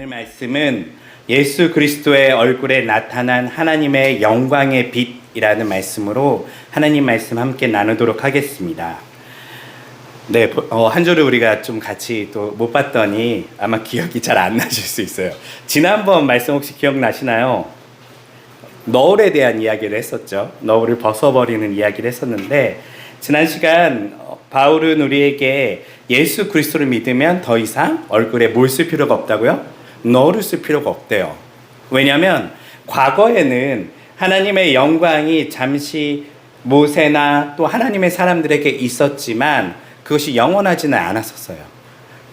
말씀은 예수 그리스도의 얼굴에 나타난 하나님의 영광의 빛이라는 말씀으로 하나님 말씀 함께 나누도록 하겠습니다. 네, 한 주를 우리가 좀 같이 또 못 봤더니 아마 기억이 잘 안 나실 수 있어요. 지난번 말씀 혹시 기억나시나요? 너울에 대한 이야기를 했었죠. 너울을 벗어버리는 이야기를 했었는데, 지난 시간 바울은 우리에게 예수 그리스도를 믿으면 더 이상 얼굴에 뭘 쓸 필요가 없다고요? 너울을 쓸 필요가 없대요. 왜냐하면 과거에는 하나님의 영광이 잠시 모세나 또 하나님의 사람들에게 있었지만 그것이 영원하지는 않았었어요.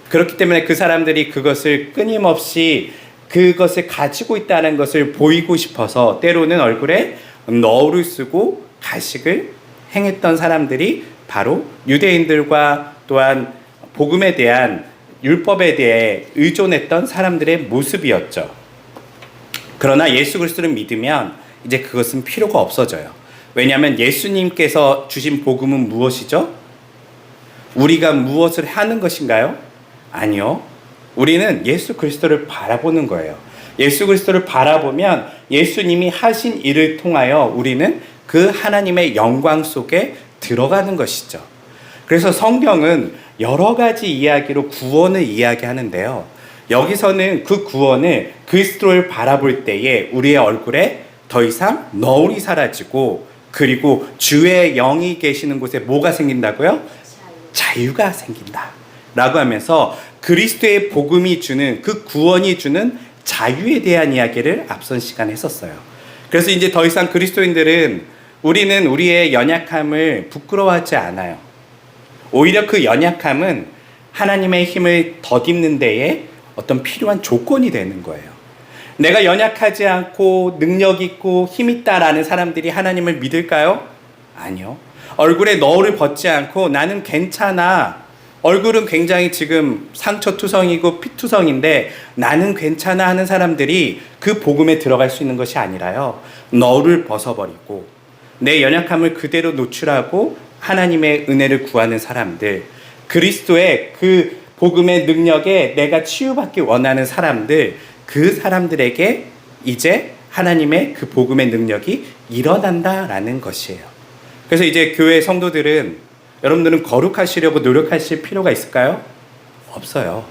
그렇기 때문에 그 사람들이 그것을 끊임없이 그것을 가지고 있다는 것을 보이고 싶어서 때로는 얼굴에 너울을 쓰고 가식을 행했던 사람들이 바로 유대인들과 또한 복음에 대한 율법에 대해 의존했던 사람들의 모습이었죠. 그러나 예수 그리스도를 믿으면 이제 그것은 필요가 없어져요. 왜냐하면 예수님께서 주신 복음은 무엇이죠? 우리가 무엇을 하는 것인가요? 아니요. 우리는 예수 그리스도를 바라보는 거예요. 예수 그리스도를 바라보면 예수님이 하신 일을 통하여 우리는 그 하나님의 영광 속에 들어가는 것이죠. 그래서 성경은 여러 가지 이야기로 구원을 이야기하는데요. 여기서는 그 구원을 그리스도를 바라볼 때에 우리의 얼굴에 더 이상 너울이 사라지고, 그리고 주의 영이 계시는 곳에 뭐가 생긴다고요? 자유가 생긴다 라고 하면서 그리스도의 복음이 주는, 그 구원이 주는 자유에 대한 이야기를 앞선 시간에 했었어요. 그래서 이제 더 이상 그리스도인들은 우리는 우리의 연약함을 부끄러워하지 않아요. 오히려 그 연약함은 하나님의 힘을 덧입는 데에 어떤 필요한 조건이 되는 거예요. 내가 연약하지 않고 능력 있고 힘 있다라는 사람들이 하나님을 믿을까요? 아니요. 얼굴에 너울을 벗지 않고 나는 괜찮아, 얼굴은 굉장히 지금 상처투성이고 피투성인데 나는 괜찮아 하는 사람들이 그 복음에 들어갈 수 있는 것이 아니라요, 너울을 벗어버리고 내 연약함을 그대로 노출하고 하나님의 은혜를 구하는 사람들, 그리스도의 그 복음의 능력에 내가 치유받기 원하는 사람들, 그 사람들에게 이제 하나님의 그 복음의 능력이 일어난다라는 것이에요. 그래서 이제 교회 성도들은, 여러분들은 거룩하시려고 노력하실 필요가 있을까요? 없어요.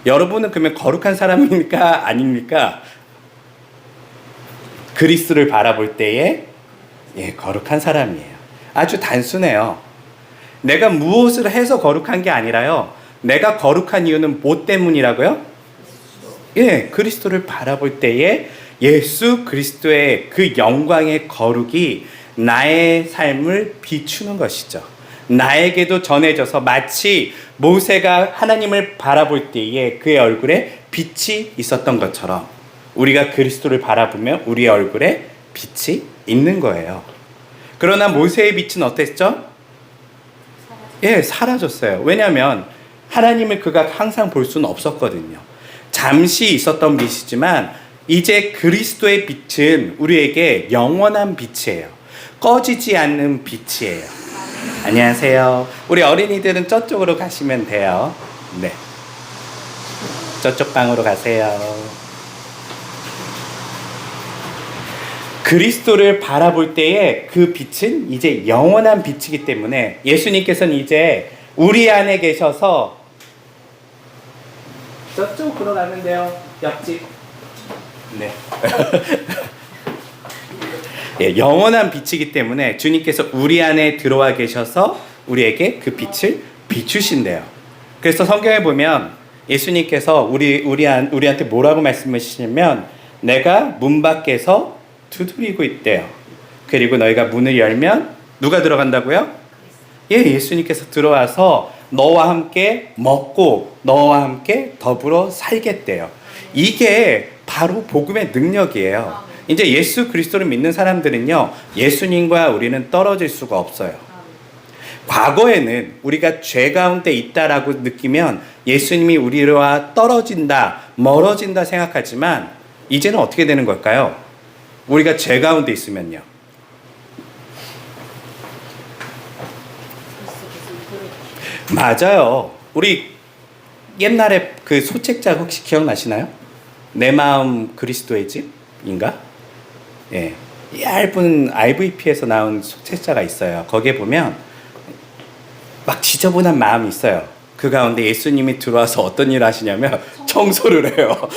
여러분은 그러면 거룩한 사람입니까? 아닙니까? 그리스도를 바라볼 때에 거룩한 사람이에요. 아주 단순해요. 내가 무엇을 해서 거룩한 게 아니라요, 내가 거룩한 이유는 뭐 때문이라고요? 그리스도를 바라볼 때에 예수 그리스도의 그 영광의 거룩이 나의 삶을 비추는 것이죠. 나에게도 전해져서 마치 모세가 하나님을 바라볼 때에 그의 얼굴에 빛이 있었던 것처럼 우리가 그리스도를 바라보면 우리의 얼굴에 빛이 있는 거예요. 그러나 모세의 빛은 어땠죠? 사라졌어요. 왜냐하면 하나님을 그가 항상 볼 수는 없었거든요. 잠시 있었던 빛이지만 이제 그리스도의 빛은 우리에게 영원한 빛이에요. 꺼지지 않는 빛이에요. 안녕하세요. 우리 어린이들은 저쪽으로 가시면 돼요. 네, 저쪽 방으로 가세요. 그리스도를 바라볼 때에 그 빛은 이제 영원한 빛이기 때문에 예수님께서는 이제 우리 안에 계셔서, 저쪽으로 가면 돼요. 옆집. 네. 영원한 빛이기 때문에 주님께서 우리 안에 들어와 계셔서 우리에게 그 빛을 비추신대요. 그래서 성경에 보면 예수님께서 우리한테 뭐라고 말씀하시냐면, 내가 문 밖에서 두드리고 있대요. 그리고 너희가 문을 열면 누가 들어간다고요? 예수님께서 들어와서 너와 함께 먹고 너와 함께 더불어 살겠대요. 이게 바로 복음의 능력이에요. 이제 예수 그리스도를 믿는 사람들은요, 예수님과 우리는 떨어질 수가 없어요. 과거에는 우리가 죄 가운데 있다라고 느끼면 예수님이 우리와 떨어진다, 멀어진다 생각하지만, 이제는 어떻게 되는 걸까요? 우리가 죄 가운데 있으면요, 맞아요. 우리 옛날에 그 소책자 혹시 기억나시나요? 내 마음 그리스도의 집인가? 예. 얇은 IVP에서 나온 책자가 있어요. 거기에 보면 막 지저분한 마음이 있어요. 그 가운데 예수님이 들어와서 어떤 일을 하시냐면 청소를 해요.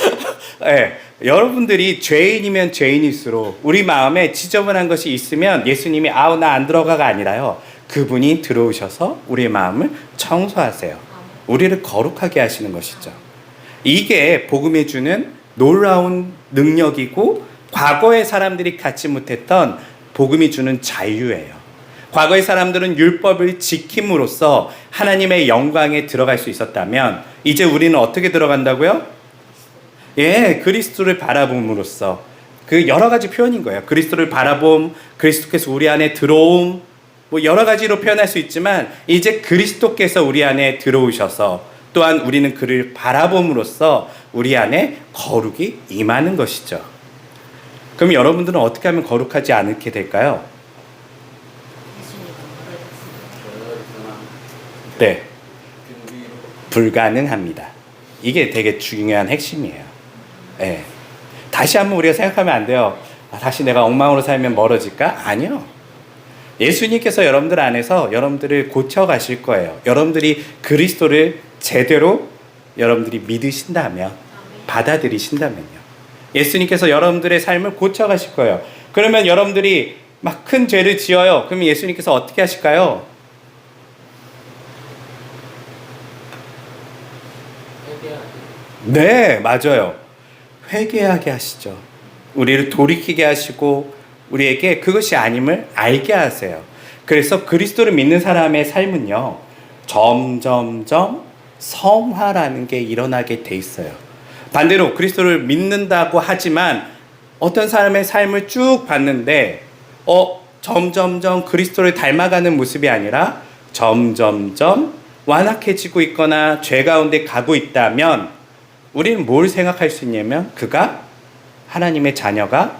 예. 여러분들이 죄인이면 죄인일수록 우리 마음에 지저분한 것이 있으면 예수님이 아우 나 안 들어가가 아니라요. 그분이 들어오셔서 우리의 마음을 청소하세요. 우리를 거룩하게 하시는 것이죠. 이게 복음이 주는 놀라운 능력이고 과거의 사람들이 갖지 못했던 복음이 주는 자유예요. 과거의 사람들은 율법을 지킴으로써 하나님의 영광에 들어갈 수 있었다면 이제 우리는 어떻게 들어간다고요? 예, 그리스도를 바라봄으로써 그 여러 가지 표현인 거예요. 그리스도를 바라봄, 그리스도께서 우리 안에 들어옴, 뭐 여러 가지로 표현할 수 있지만 이제 그리스도께서 우리 안에 들어오셔서 또한 우리는 그를 바라봄으로써 우리 안에 거룩이 임하는 것이죠. 그럼 여러분들은 어떻게 하면 거룩하지 않게 될까요? 네, 불가능합니다. 이게 되게 중요한 핵심이에요. 네. 다시 한번 우리가 생각하면 안 돼요. 다시 내가 엉망으로 살면 멀어질까? 아니요. 예수님께서 여러분들 안에서 여러분들을 고쳐가실 거예요. 여러분들이 그리스도를 제대로 여러분들이 믿으신다면, 받아들이신다면요. 예수님께서 여러분들의 삶을 고쳐가실 거예요. 그러면 여러분들이 막 큰 죄를 지어요. 그러면 예수님께서 어떻게 하실까요? 네, 맞아요. 회개하게 하시죠. 우리를 돌이키게 하시고 우리에게 그것이 아님을 알게 하세요. 그래서 그리스도를 믿는 사람의 삶은요, 점점점 성화라는 게 일어나게 돼 있어요. 반대로 그리스도를 믿는다고 하지만 어떤 사람의 삶을 쭉 봤는데 점점점 그리스도를 닮아가는 모습이 아니라 점점점 완악해지고 있거나 죄 가운데 가고 있다면 우리는 뭘 생각할 수 있냐면 그가 하나님의 자녀가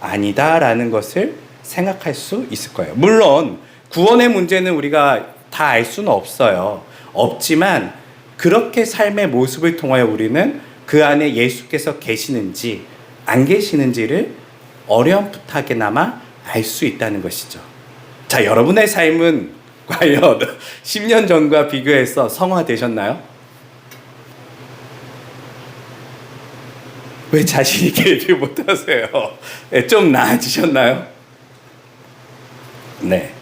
아니다라는 것을 생각할 수 있을 거예요. 물론 구원의 문제는 우리가 다 알 수는 없어요. 없지만 그렇게 삶의 모습을 통하여 우리는 그 안에 예수께서 계시는지 안 계시는지를 어렴풋하게나마 알 수 있다는 것이죠. 자, 여러분의 삶은 과연 10년 전과 비교해서 성화되셨나요? 왜 자신 있게 얘기 못하세요? 좀 나아지셨나요? 네,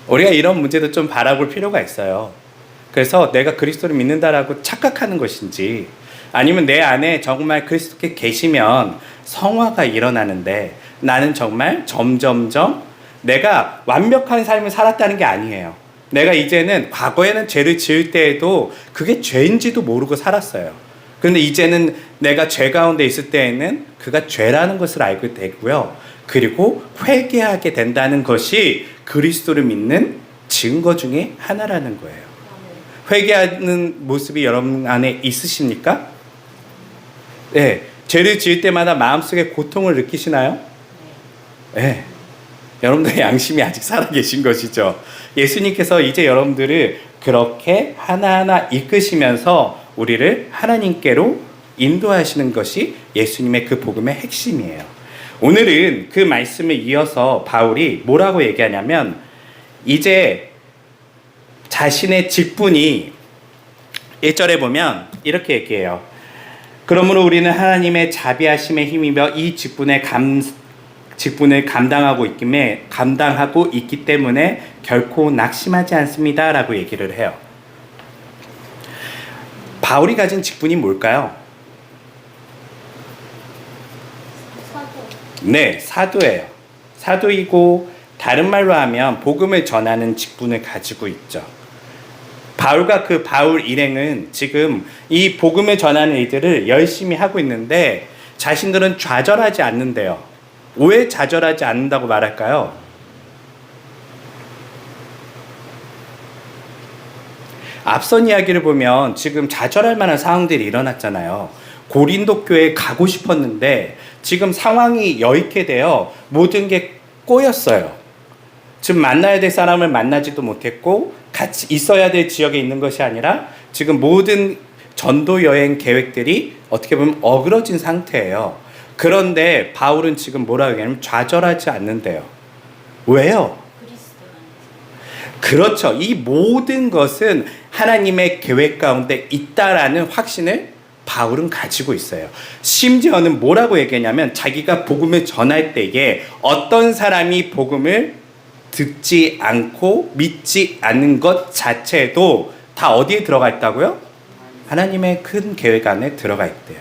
우리가 이런 문제도 좀 바라볼 필요가 있어요. 그래서 내가 그리스도를 믿는다라고 착각하는 것인지 아니면 내 안에 정말 그리스도께 계시면 성화가 일어나는데 나는 정말 점점점 내가 완벽한 삶을 살았다는 게 아니에요. 내가 이제는 과거에는 죄를 지을 때에도 그게 죄인지도 모르고 살았어요. 그런데 이제는 내가 죄 가운데 있을 때에는 그가 죄라는 것을 알게 되고요. 그리고 회개하게 된다는 것이 그리스도를 믿는 증거 중에 하나라는 거예요. 회개하는 모습이 여러분 안에 있으십니까? 네. 죄를 지을 때마다 마음속에 고통을 느끼시나요? 네. 여러분들의 양심이 아직 살아계신 것이죠. 예수님께서 이제 여러분들을 그렇게 하나하나 이끄시면서 우리를 하나님께로 인도하시는 것이 예수님의 그 복음의 핵심이에요. 오늘은 그 말씀을 이어서 바울이 뭐라고 얘기하냐면 이제 자신의 직분이 1절에 보면 이렇게 얘기해요. 그러므로 우리는 하나님의 자비하심에 힘입어 이 직분을 감당하고 있기 때문에 결코 낙심하지 않습니다 라고 얘기를 해요. 바울이 가진 직분이 뭘까요? 네, 사도예요. 사도이고 다른 말로 하면 복음을 전하는 직분을 가지고 있죠. 바울과 그 바울 일행은 지금 이 복음을 전하는 일들을 열심히 하고 있는데 자신들은 좌절하지 않는데요. 왜 좌절하지 않는다고 말할까요? 앞선 이야기를 보면 지금 좌절할 만한 상황들이 일어났잖아요. 고린도 교회에 가고 싶었는데 지금 상황이 여의게 되어 모든 게 꼬였어요. 지금 만나야 될 사람을 만나지도 못했고 같이 있어야 될 지역에 있는 것이 아니라 지금 모든 전도 여행 계획들이 어떻게 보면 어그러진 상태예요. 그런데 바울은 지금 뭐라고 얘기하냐면 좌절하지 않는데요. 왜요? 그렇죠. 이 모든 것은 하나님의 계획 가운데 있다라는 확신을 바울은 가지고 있어요. 심지어는 뭐라고 얘기하냐면 자기가 복음을 전할 때에 어떤 사람이 복음을 듣지 않고 믿지 않는 것 자체도 다 어디에 들어가 있다고요? 하나님의 큰 계획 안에 들어가 있대요.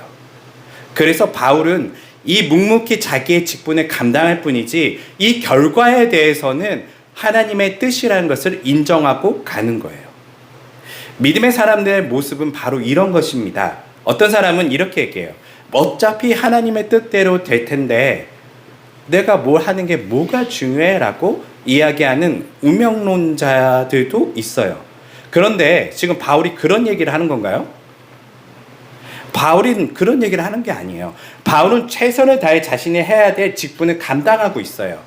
그래서 바울은 이 묵묵히 자기의 직분을 감당할 뿐이지 이 결과에 대해서는 하나님의 뜻이라는 것을 인정하고 가는 거예요. 믿음의 사람들의 모습은 바로 이런 것입니다. 어떤 사람은 이렇게 얘기해요. 어차피 하나님의 뜻대로 될 텐데 내가 뭘 하는 게 뭐가 중요해? 라고 이야기하는 우명론자들도 있어요. 그런데 지금 바울이 그런 얘기를 하는 건가요? 바울은 그런 얘기를 하는 게 아니에요. 바울은 최선을 다해 자신이 해야 될 직분을 감당하고 있어요.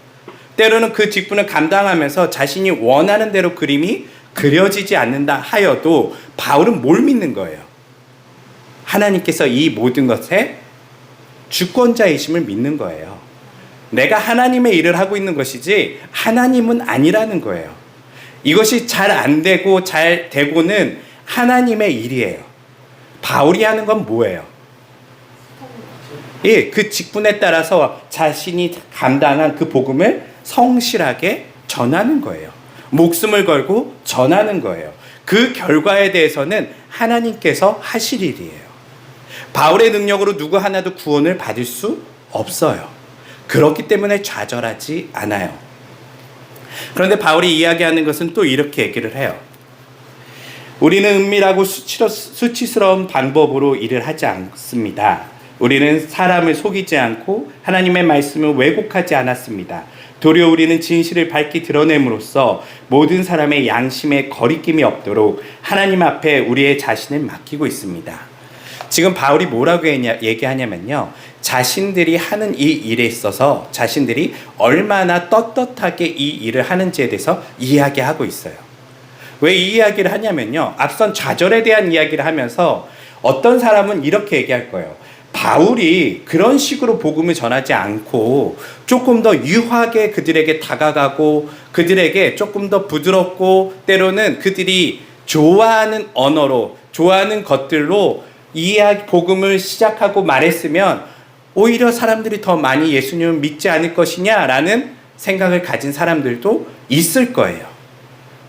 때로는 그 직분을 감당하면서 자신이 원하는 대로 그림이 그려지지 않는다 하여도 바울은 뭘 믿는 거예요? 하나님께서 이 모든 것의 주권자이심을 믿는 거예요. 내가 하나님의 일을 하고 있는 것이지 하나님은 아니라는 거예요. 이것이 잘 안 되고 잘 되고는 하나님의 일이에요. 바울이 하는 건 뭐예요? 예, 그 직분에 따라서 자신이 감당한 그 복음을 성실하게 전하는 거예요. 목숨을 걸고 전하는 거예요. 그 결과에 대해서는 하나님께서 하실 일이에요. 바울의 능력으로 누구 하나도 구원을 받을 수 없어요. 그렇기 때문에 좌절하지 않아요. 그런데 바울이 이야기하는 것은 또 이렇게 얘기를 해요. 우리는 은밀하고 수치스러운 방법으로 일을 하지 않습니다. 우리는 사람을 속이지 않고 하나님의 말씀을 왜곡하지 않았습니다. 도리어 우리는 진실을 밝히 드러냄으로써 모든 사람의 양심에 거리낌이 없도록 하나님 앞에 우리의 자신을 맡기고 있습니다. 지금 바울이 뭐라고 얘기하냐면요. 자신들이 하는 이 일에 있어서 자신들이 얼마나 떳떳하게 이 일을 하는지에 대해서 이야기하고 있어요. 왜 이 이야기를 하냐면요. 앞선 좌절에 대한 이야기를 하면서 어떤 사람은 이렇게 얘기할 거예요. 바울이 그런 식으로 복음을 전하지 않고 조금 더 유하게 그들에게 다가가고 그들에게 조금 더 부드럽고 때로는 그들이 좋아하는 언어로 좋아하는 것들로 이야기 복음을 시작하고 말했으면 오히려 사람들이 더 많이 예수님을 믿지 않을 것이냐라는 생각을 가진 사람들도 있을 거예요.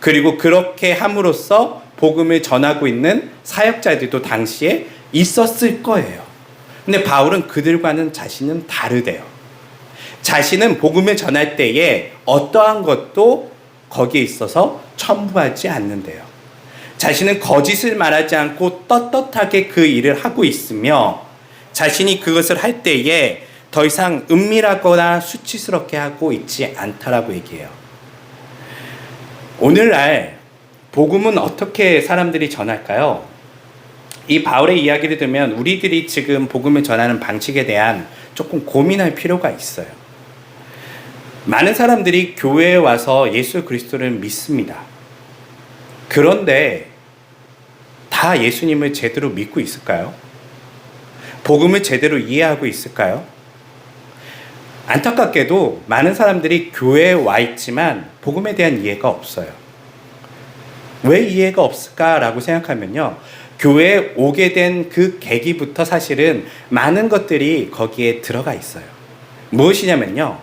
그리고 그렇게 함으로써 복음을 전하고 있는 사역자들도 당시에 있었을 거예요. 근데 바울은 그들과는 자신은 다르대요. 자신은 복음을 전할 때에 어떠한 것도 거기에 있어서 첨부하지 않는데요. 자신은 거짓을 말하지 않고 떳떳하게 그 일을 하고 있으며 자신이 그것을 할 때에 더 이상 은밀하거나 수치스럽게 하고 있지 않다라고 얘기해요. 오늘날 복음은 어떻게 사람들이 전할까요? 이 바울의 이야기를 들으면 우리들이 지금 복음을 전하는 방식에 대한 조금 고민할 필요가 있어요. 많은 사람들이 교회에 와서 예수 그리스도를 믿습니다. 그런데 다 예수님을 제대로 믿고 있을까요? 복음을 제대로 이해하고 있을까요? 안타깝게도 많은 사람들이 교회에 와 있지만 복음에 대한 이해가 없어요. 왜 이해가 없을까라고 생각하면요. 교회에 오게 된 그 계기부터 사실은 많은 것들이 거기에 들어가 있어요. 무엇이냐면요.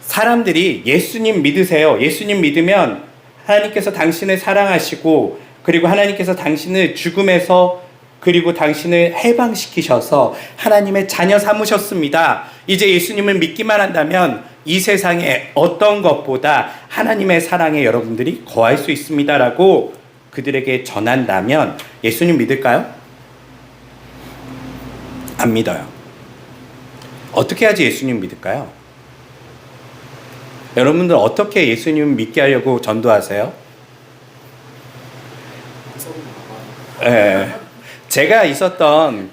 사람들이 예수님 믿으세요. 예수님 믿으면 하나님께서 당신을 사랑하시고 그리고 하나님께서 당신을 죽음에서 그리고 당신을 해방시키셔서 하나님의 자녀 삼으셨습니다. 이제 예수님을 믿기만 한다면 이 세상에 어떤 것보다 하나님의 사랑에 여러분들이 거할 수 있습니다라고 그들에게 전한다면 예수님 믿을까요? 안 믿어요. 어떻게 해야지 예수님 믿을까요? 여러분들 어떻게 예수님 믿게 하려고 전도하세요? 네. 제가 있었던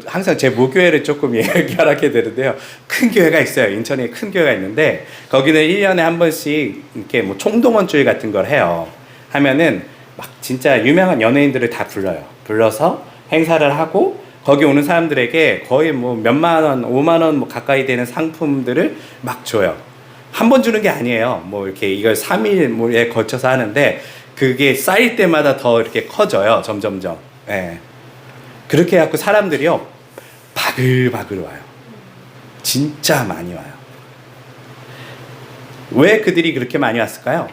항상 제 모교회를 조금 얘기하게 되는데요. 큰 교회가 있어요. 인천에 큰 교회가 있는데 거기는 1년에 한 번씩 이렇게 뭐 총동원주일 같은 걸 해요. 하면은 막 진짜 유명한 연예인들을 다 불러요. 불러서 행사를 하고 거기 오는 사람들에게 거의 뭐 몇만 원, 5만 원 뭐 가까이 되는 상품들을 막 줘요. 한 번 주는 게 아니에요. 뭐 이렇게 이걸 3일 뭐에 걸쳐서 하는데 그게 쌓일 때마다 더 이렇게 커져요. 점점점. 예. 그렇게 해갖고 사람들이요 바글바글 와요. 진짜 많이 와요. 왜 그들이 그렇게 많이 왔을까요?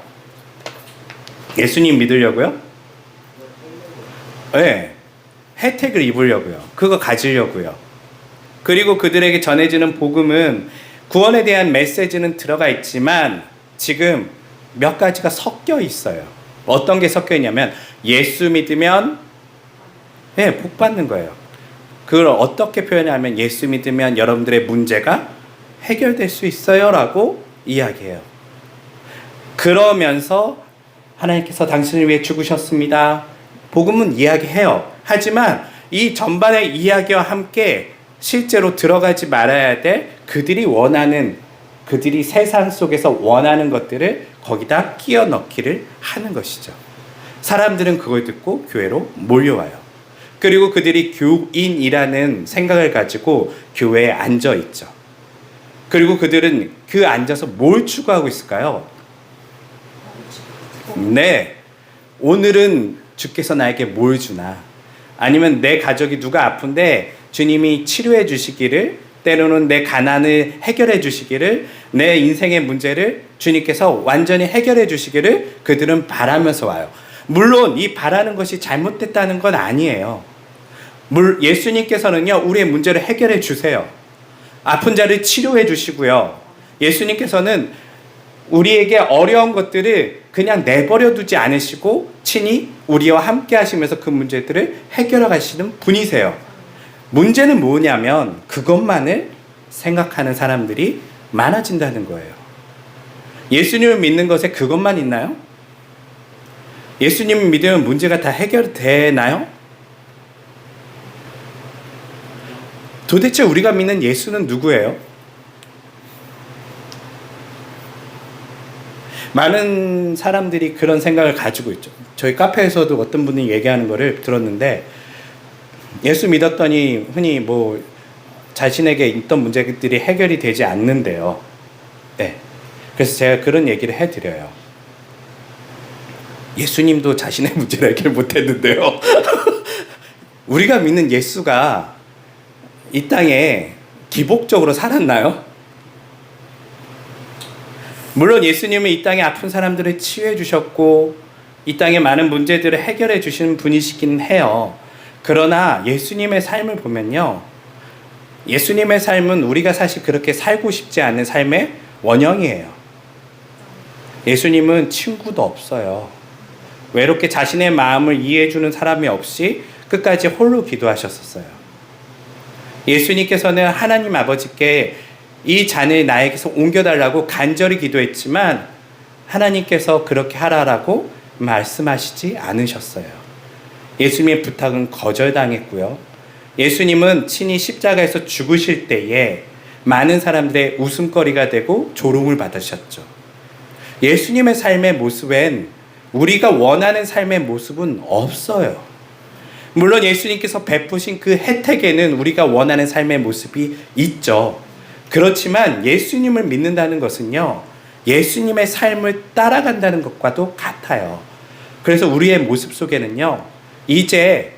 예수님 믿으려고요? 네. 혜택을 입으려고요. 그거 가지려고요. 그리고 그들에게 전해지는 복음은 구원에 대한 메시지는 들어가 있지만 지금 몇 가지가 섞여 있어요. 어떤 게 섞여 있냐면 예수 믿으면 네, 복 받는 거예요. 그걸 어떻게 표현하면 예수 믿으면 여러분들의 문제가 해결될 수 있어요 라고 이야기해요. 그러면서 하나님께서 당신을 위해 죽으셨습니다. 복음은 이야기해요. 하지만 이 전반의 이야기와 함께 실제로 들어가지 말아야 될 그들이 원하는, 그들이 세상 속에서 원하는 것들을 거기다 끼워 넣기를 하는 것이죠. 사람들은 그걸 듣고 교회로 몰려와요. 그리고 그들이 교인이라는 생각을 가지고 교회에 앉아 있죠. 그리고 그들은 그 앉아서 뭘 추구하고 있을까요? 네, 오늘은 주께서 나에게 뭘 주나? 아니면 내 가족이 누가 아픈데 주님이 치료해 주시기를, 때로는 내 가난을 해결해 주시기를, 내 인생의 문제를 주님께서 완전히 해결해 주시기를 그들은 바라면서 와요. 물론 이 바라는 것이 잘못됐다는 건 아니에요. 예수님께서는요 우리의 문제를 해결해 주세요. 아픈 자를 치료해 주시고요. 예수님께서는 우리에게 어려운 것들을 그냥 내버려 두지 않으시고 친히 우리와 함께 하시면서 그 문제들을 해결해 가시는 분이세요. 문제는 뭐냐면 그것만을 생각하는 사람들이 많아진다는 거예요. 예수님을 믿는 것에 그것만 있나요? 예수님을 믿으면 문제가 다 해결되나요? 도대체 우리가 믿는 예수는 누구예요? 많은 사람들이 그런 생각을 가지고 있죠. 저희 카페에서도 어떤 분이 얘기하는 거를 들었는데, 예수 믿었더니 흔히 뭐 자신에게 있던 문제들이 해결이 되지 않는데요. 네. 그래서 제가 그런 얘기를 해드려요. 예수님도 자신의 문제를 해결 못했는데요. 우리가 믿는 예수가 이 땅에 기복적으로 살았나요? 물론 예수님은 이 땅에 아픈 사람들을 치유해 주셨고 이 땅에 많은 문제들을 해결해 주시는 분이시긴 해요. 그러나 예수님의 삶을 보면요, 예수님의 삶은 우리가 사실 그렇게 살고 싶지 않은 삶의 원형이에요. 예수님은 친구도 없어요. 외롭게 자신의 마음을 이해해 주는 사람이 없이 끝까지 홀로 기도하셨었어요. 예수님께서는 하나님 아버지께 이 잔을 나에게서 옮겨달라고 간절히 기도했지만 하나님께서 그렇게 하라라고 말씀하시지 않으셨어요. 예수님의 부탁은 거절당했고요. 예수님은 친히 십자가에서 죽으실 때에 많은 사람들의 웃음거리가 되고 조롱을 받으셨죠. 예수님의 삶의 모습엔 우리가 원하는 삶의 모습은 없어요. 물론 예수님께서 베푸신 그 혜택에는 우리가 원하는 삶의 모습이 있죠. 그렇지만 예수님을 믿는다는 것은요, 예수님의 삶을 따라간다는 것과도 같아요. 그래서 우리의 모습 속에는요, 이제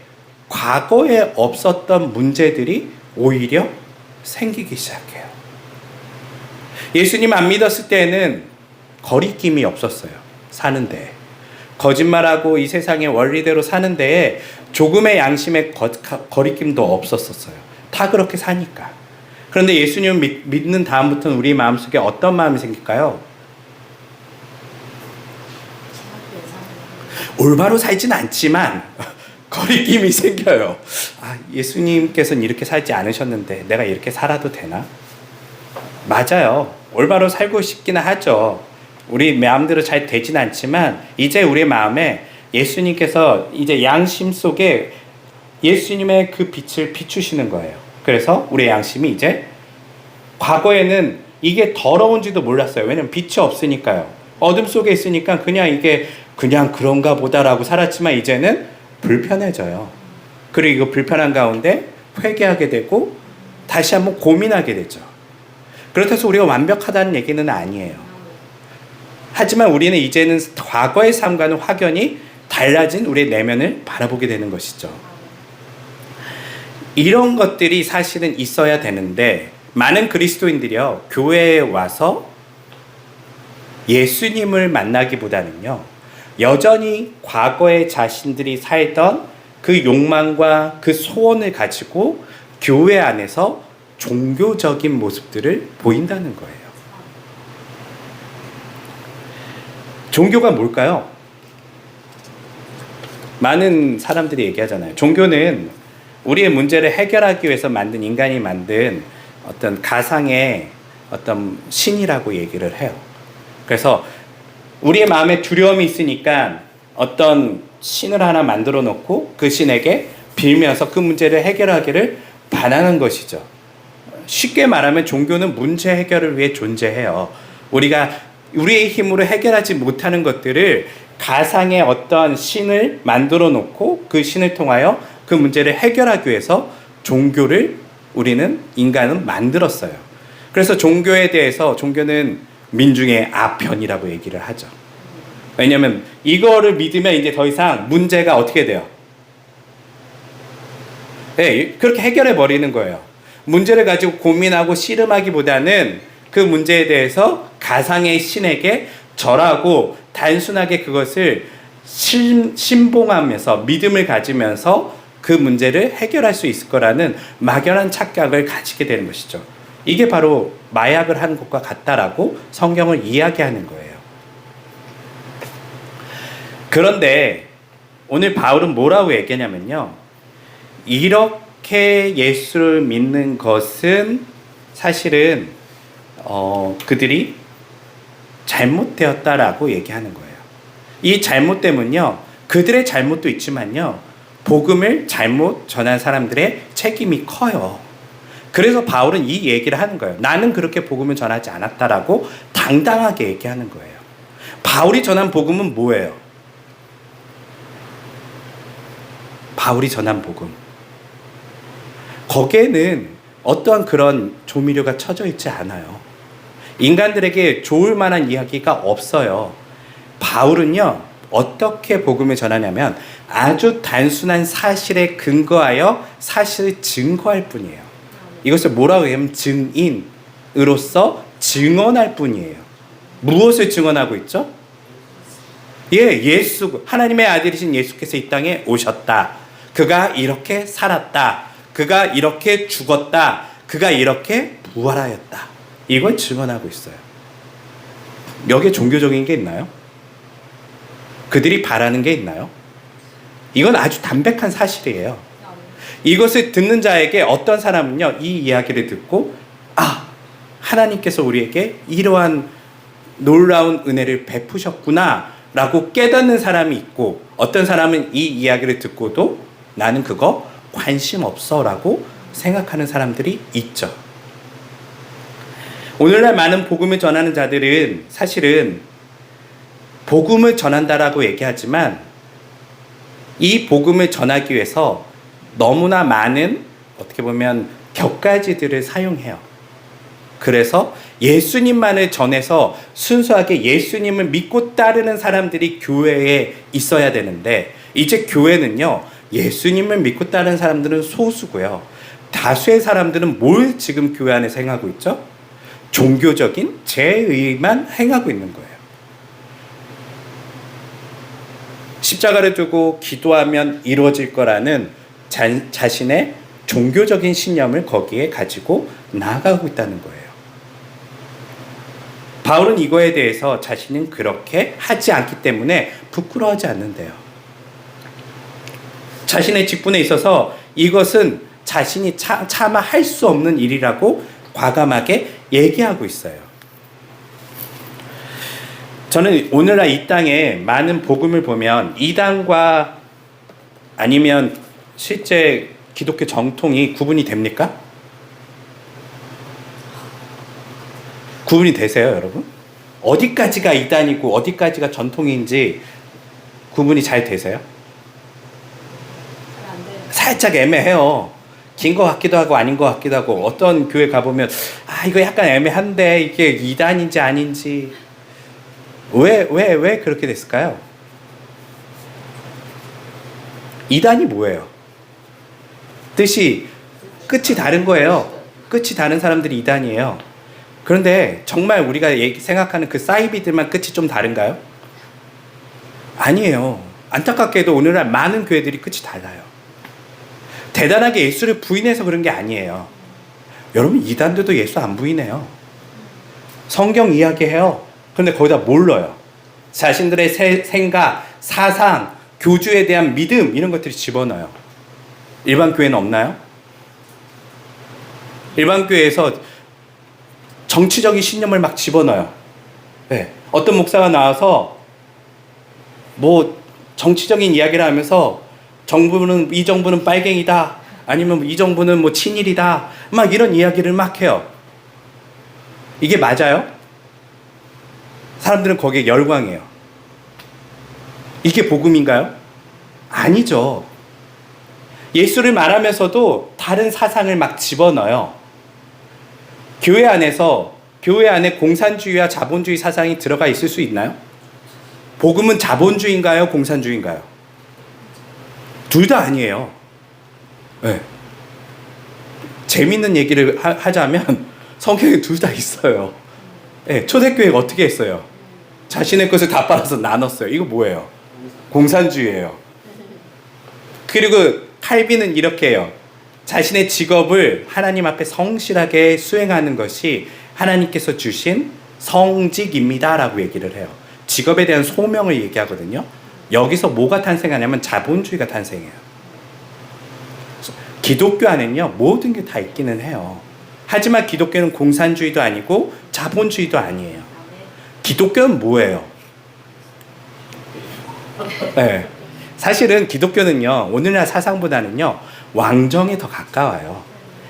과거에 없었던 문제들이 오히려 생기기 시작해요. 예수님 안 믿었을 때는 거리낌이 없었어요. 사는데. 거짓말하고 이 세상의 원리대로 사는데 조금의 양심의 거리낌도 없었어요. 다 그렇게 사니까. 그런데 예수님을 믿는 다음부터는 우리 마음속에 어떤 마음이 생길까요? 올바로 살진 않지만 거리낌이 생겨요. 아, 예수님께서는 이렇게 살지 않으셨는데 내가 이렇게 살아도 되나? 맞아요. 올바로 살고 싶기는 하죠. 우리 마음대로 잘 되진 않지만 이제 우리 마음에 예수님께서 이제 양심 속에 예수님의 그 빛을 비추시는 거예요. 그래서 우리의 양심이 이제, 과거에는 이게 더러운지도 몰랐어요. 왜냐면 빛이 없으니까요. 어둠 속에 있으니까 그냥 이게 그냥 그런가 보다라고 살았지만 이제는 불편해져요. 그리고 불편한 가운데 회개하게 되고 다시 한번 고민하게 되죠. 그렇다고 해서 우리가 완벽하다는 얘기는 아니에요. 하지만 우리는 이제는 과거의 삶과는 확연히 달라진 우리의 내면을 바라보게 되는 것이죠. 이런 것들이 사실은 있어야 되는데 많은 그리스도인들이요, 교회에 와서 예수님을 만나기보다는요, 여전히 과거에 자신들이 살던 그 욕망과 그 소원을 가지고 교회 안에서 종교적인 모습들을 보인다는 거예요. 종교가 뭘까요? 많은 사람들이 얘기하잖아요. 종교는 우리의 문제를 해결하기 위해서 인간이 만든 어떤 가상의 어떤 신이라고 얘기를 해요. 그래서 우리의 마음에 두려움이 있으니까 어떤 신을 하나 만들어 놓고 그 신에게 빌면서 그 문제를 해결하기를 바라는 것이죠. 쉽게 말하면 종교는 문제 해결을 위해 존재해요. 우리가 우리의 힘으로 해결하지 못하는 것들을 가상의 어떤 신을 만들어 놓고 그 신을 통하여 그 문제를 해결하기 위해서 종교를 인간은 만들었어요. 그래서 종교에 대해서 종교는 민중의 아편이라고 얘기를 하죠. 왜냐하면 이거를 믿으면 이제 더 이상 문제가 어떻게 돼요? 네, 그렇게 해결해 버리는 거예요. 문제를 가지고 고민하고 씨름하기보다는 그 문제에 대해서 가상의 신에게 절하고 단순하게 그것을 신봉하면서 믿음을 가지면서 그 문제를 해결할 수 있을 거라는 막연한 착각을 가지게 되는 것이죠. 이게 바로 마약을 하는 것과 같다라고 성경을 이야기하는 거예요. 그런데 오늘 바울은 뭐라고 얘기하냐면요, 이렇게 예수를 믿는 것은 사실은 그들이 잘못되었다라고 얘기하는 거예요. 이 잘못됨은요, 그들의 잘못도 있지만요, 복음을 잘못 전한 사람들의 책임이 커요. 그래서 바울은 이 얘기를 하는 거예요. 나는 그렇게 복음을 전하지 않았다라고 당당하게 얘기하는 거예요. 바울이 전한 복음은 뭐예요? 바울이 전한 복음, 거기에는 어떠한 그런 조미료가 쳐져 있지 않아요. 인간들에게 좋을 만한 이야기가 없어요. 바울은요, 어떻게 복음을 전하냐면 아주 단순한 사실에 근거하여 사실을 증거할 뿐이에요. 이것을 뭐라고 하냐면 증인으로서 증언할 뿐이에요. 무엇을 증언하고 있죠? 예수, 하나님의 아들이신 예수께서 이 땅에 오셨다. 그가 이렇게 살았다. 그가 이렇게 죽었다. 그가 이렇게 부활하였다. 이걸 증언하고 있어요. 여기에 종교적인 게 있나요? 그들이 바라는 게 있나요? 이건 아주 담백한 사실이에요. 이것을 듣는 자에게 어떤 사람은요, 이 이야기를 듣고 하나님께서 우리에게 이러한 놀라운 은혜를 베푸셨구나 라고 깨닫는 사람이 있고, 어떤 사람은 이 이야기를 듣고도 나는 그거 관심 없어 라고 생각하는 사람들이 있죠. 오늘날 많은 복음을 전하는 자들은 사실은 복음을 전한다라고 얘기하지만 이 복음을 전하기 위해서 너무나 많은, 어떻게 보면 격가지들을 사용해요. 그래서 예수님만을 전해서 순수하게 예수님을 믿고 따르는 사람들이 교회에 있어야 되는데, 이제 교회는요, 예수님을 믿고 따르는 사람들은 소수고요, 다수의 사람들은 뭘 지금 교회 안에서 행하고 있죠? 종교적인 제의만 행하고 있는 거예요. 십자가를 두고 기도하면 이루어질 거라는 자신의 종교적인 신념을 거기에 가지고 나아가고 있다는 거예요. 바울은 이거에 대해서 자신은 그렇게 하지 않기 때문에 부끄러워하지 않는데요. 자신의 직분에 있어서 이것은 자신이 차마 할 수 없는 일이라고 과감하게 얘기하고 있어요. 저는 오늘날 이 땅에 많은 복음을 보면 이단과 아니면 실제 기독교 정통이 구분이 됩니까? 구분이 되세요, 여러분? 어디까지가 이단이고 어디까지가 전통인지 구분이 잘 되세요? 살짝 애매해요. 긴 것 같기도 하고 아닌 것 같기도 하고, 어떤 교회 가보면 이거 약간 애매한데 이게 이단인지 아닌지. 왜 그렇게 됐을까요? 이단이 뭐예요? 뜻이 끝이 다른 거예요. 끝이 다른 사람들이 이단이에요. 그런데 정말 우리가 생각하는 그 사이비들만 끝이 좀 다른가요? 아니에요. 안타깝게도 오늘날 많은 교회들이 끝이 달라요. 대단하게 예수를 부인해서 그런 게 아니에요. 여러분, 이단들도 예수 안 부인해요. 성경 이야기해요. 그런데 거기다 뭘 넣어요? 자신들의 생각, 사상, 교주에 대한 믿음, 이런 것들이 집어넣어요. 일반 교회는 없나요? 일반 교회에서 정치적인 신념을 막 집어넣어요. 네. 어떤 목사가 나와서 뭐 정치적인 이야기를 하면서 이 정부는 빨갱이다, 아니면 이 정부는 뭐 친일이다, 막 이런 이야기를 막 해요. 이게 맞아요? 사람들은 거기에 열광해요. 이게 복음인가요? 아니죠. 예수를 말하면서도 다른 사상을 막 집어넣어요. 교회 안에 공산주의와 자본주의 사상이 들어가 있을 수 있나요? 복음은 자본주의인가요? 공산주의인가요? 둘 다 아니에요. 네. 재밌는 얘기를 하자면 성경에 둘 다 있어요. 네. 초대교회가 어떻게 했어요? 자신의 것을 다 빨아서 나눴어요. 이거 뭐예요? 공산주의예요. 그리고 칼빈은 이렇게 해요. 자신의 직업을 하나님 앞에 성실하게 수행하는 것이 하나님께서 주신 성직입니다 라고 얘기를 해요. 직업에 대한 소명을 얘기하거든요. 여기서 뭐가 탄생하냐면 자본주의가 탄생해요. 기독교 안에는요, 모든 게 다 있기는 해요. 하지만 기독교는 공산주의도 아니고 자본주의도 아니에요. 기독교는 뭐예요? 네. 사실은 기독교는요, 오늘날 사상보다는요, 왕정에 더 가까워요.